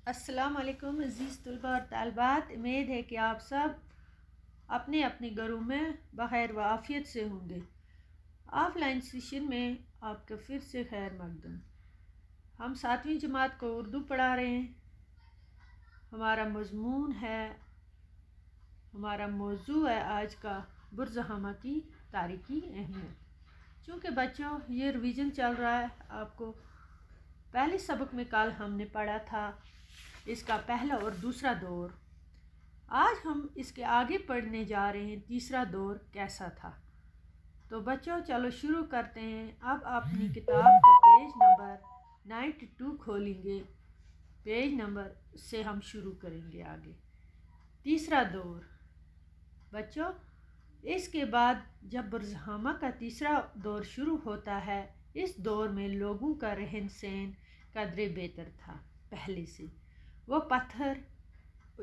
السلام علیکم عزیز طلبہ اور طالبات، امید ہے کہ آپ سب اپنے اپنے گھروں میں بخیر و عافیت سے ہوں گے۔ آف لائن سیشن میں آپ کا پھر سے خیر مقدم۔ ہم 7ویں جماعت کو اردو پڑھا رہے ہیں۔ ہمارا موضوع ہے آج کا برزخانہ کی تاریخی اہمیت۔ چونکہ بچوں یہ ریویژن چل رہا ہے، آپ کو پہلے سبق میں کل ہم نے پڑھا تھا اس کا پہلا اور دوسرا دور۔ آج ہم اس کے آگے پڑھنے جا رہے ہیں تیسرا دور کیسا تھا۔ تو بچوں چلو شروع کرتے ہیں۔ اب اپنی کتاب کا پیج نمبر 92 کھولیں گے۔ پیج نمبر سے ہم شروع کریں گے آگے۔ تیسرا دور بچوں، اس کے بعد جب برزخانہ کا تیسرا دور شروع ہوتا ہے، اس دور میں لوگوں کا رہن سہن قدرے بہتر تھا پہلے سے۔ وہ پتھر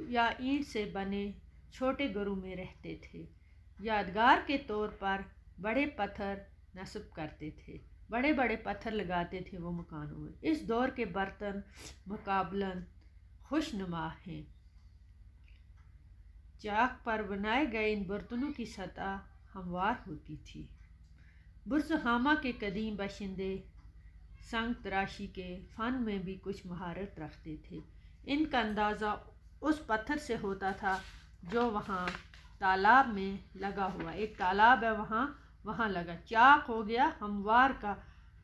یا اینٹ سے بنے چھوٹے گھروں میں رہتے تھے۔ یادگار کے طور پر بڑے پتھر نصب کرتے تھے، بڑے بڑے پتھر لگاتے تھے وہ مکانوں میں۔ اس دور کے برتن مقابلاً خوش نما ہیں۔ چاک پر بنائے گئے ان برتنوں کی سطح ہموار ہوتی تھی۔ برزخانہ کے قدیم باشندے سنگ تراشی کے فن میں بھی کچھ مہارت رکھتے تھے۔ ان کا اندازہ اس پتھر سے ہوتا تھا جو وہاں تالاب میں لگا ہوا، ایک تالاب ہے وہاں لگا، چاک ہو گیا ہموار کا،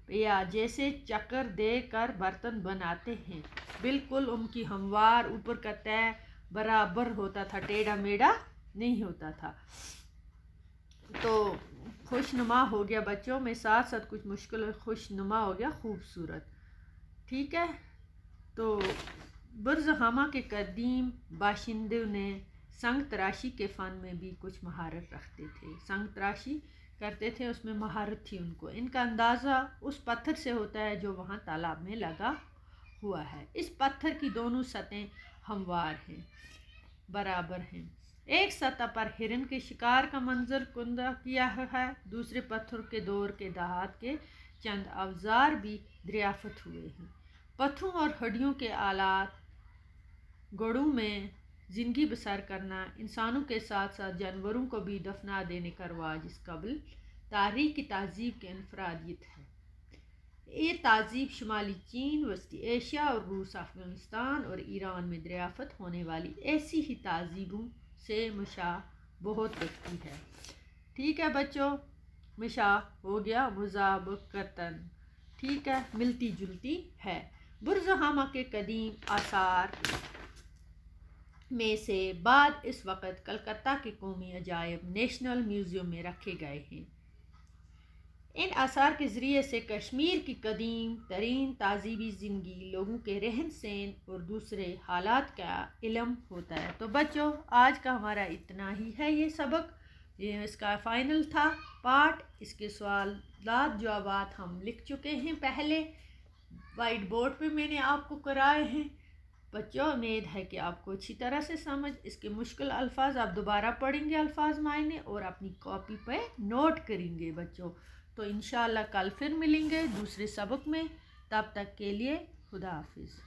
یا جیسے چکر دے کر برتن بناتے ہیں، بالکل ان کی ہموار اوپر کا تہ برابر ہوتا تھا، ٹیڑھا میڑھا نہیں ہوتا تھا۔ تو خوش نما ہو گیا بچوں میں ساتھ ساتھ کچھ مشکل، خوش نما ہو گیا خوبصورت، ٹھیک ہے۔ تو برزخانہ کے قدیم باشندوں نے سنگ تراشی کے فن میں بھی کچھ مہارت رکھتے تھے، سنگ تراشی کرتے تھے، اس میں مہارت تھی ان کو۔ ان کا اندازہ اس پتھر سے ہوتا ہے جو وہاں تالاب میں لگا ہوا ہے۔ اس پتھر کی دونوں سطحیں ہموار ہیں، برابر ہیں۔ ایک سطح پر ہرن کے شکار کا منظر کندہ کیا ہے، دوسرے پتھر کے دور کے دھات کے چند اوزار بھی دریافت ہوئے ہیں۔ پتھروں اور ہڈیوں کے آلات گڑھوں میں زندگی بسر کرنا، انسانوں کے ساتھ ساتھ جانوروں کو بھی دفنا دینے کا رواج اس قبل تاریخی تہذیب کی انفرادیت ہے۔ یہ تہذیب شمالی چین، وسطی ایشیا اور روس، افغانستان اور ایران میں دریافت ہونے والی ایسی ہی تہذیبوں سے مشابہ بہت رکھتی ہے، ٹھیک ہے بچوں۔ مشابہ ہو گیا مطابقتاً، ٹھیک ہے، ملتی جلتی ہے۔ برزخانہ کے قدیم آثار میں سے بعض اس وقت کلکتہ کے قومی عجائب نیشنل میوزیم میں رکھے گئے ہیں۔ ان آثار کے ذریعے سے کشمیر کی قدیم ترین تہذیبی زندگی، لوگوں کے رہن سہن اور دوسرے حالات کا علم ہوتا ہے۔ تو بچوں آج کا ہمارا اتنا ہی ہے، یہ سبق، یہ اس کا فائنل تھا پارٹ۔ اس کے سوالات جوابات ہم لکھ چکے ہیں پہلے، وائٹ بورڈ پہ میں نے آپ کو کرائے ہیں۔ بچوں امید ہے کہ آپ کو اچھی طرح سے سمجھ، اس کے مشکل الفاظ آپ دوبارہ پڑھیں گے، الفاظ معنی، اور اپنی کاپی پہ نوٹ کریں گے بچوں۔ تو انشاءاللہ کل پھر ملیں گے دوسرے سبق میں، تب تک کے لیے خدا حافظ۔